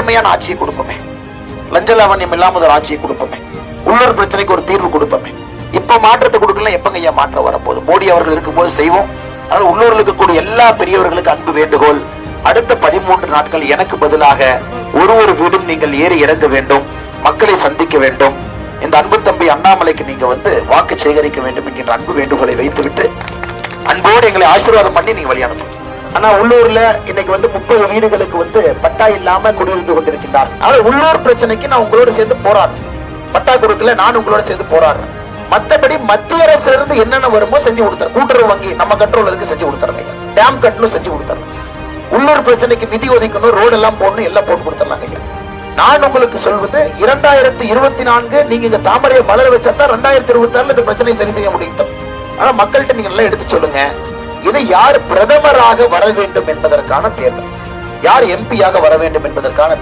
நேர்மையான ஆட்சியை கொடுப்போமே, லஞ்ச லாவண்யம் இல்லாம ஒரு ஆட்சியை கொடுப்போமே, உள்ளூர் பிரச்சனைக்கு ஒரு தீர்வு கொடுப்போமே. இப்ப மாற்றத்தை கொடுக்கல, எப்பங்க ஐயா மாற்றம் வரப்போகுது? மோடி அவர்கள் இருக்கும்போது செய்வோம். ஆனால் உள்ளூரில் இருக்கக்கூடிய எல்லா பெரியவர்களுக்கு அன்பு வேண்டுகோள், அடுத்த 13 நாட்கள் எனக்கு பதிலாக ஒரு வீடும் நீங்கள் ஏறி இறங்க வேண்டும், மக்களை சந்திக்க வேண்டும். இந்த அன்பு தம்பி அண்ணாமலைக்கு நீங்க வாக்கு சேகரிக்க வேண்டும் என்கின்ற அன்பு வேண்டுகோளை வைத்துவிட்டு அன்போடு எங்களை ஆசீர்வாதம் பண்ணி நீங்க வழி அனுப்புங்க. ஆனா உள்ளூர்ல இன்னைக்கு 30 வீடுகளுக்கு பட்டா இல்லாம குடியிருந்து கொண்டிருக்கின்றார். ஆனா உள்ளூர் பிரச்சனைக்கு நான் உங்களோட சேர்ந்து போராடுறேன். பட்டா கொடுக்கல, நான் உங்களோட சேர்ந்து போராடுறேன். மற்றபடி மத்திய அரசுல இருந்து என்னென்ன வருமோ செஞ்சு கொடுத்தாரு. கூட்டுறவு வங்கி நம்ம கண்ட்ரோல் இருக்கு, செஞ்சு கொடுத்தாருங்க. டேம் கட்டணும், செஞ்சு கொடுத்தாரு. உள்ளூர் பிரச்சனைக்கு நிதி ஒதுக்கணும், ரோடு எல்லாம் போடணும், எல்லாம் போட்டு கொடுத்துடலாங்க. நான் உங்களுக்கு சொல்வது 2024 நீங்க இங்க தாமரையை மலர வச்சா 2026 இந்த பிரச்சனை சரி செய்ய முடியும். ஆனா மக்கள்கிட்ட நீங்க நல்லா எடுத்து சொல்லுங்க, இது யார் பிரதமராக வர வேண்டும் என்பதற்கான தேர்தல், யார் எம்பியாக வர வேண்டும் என்பதற்கான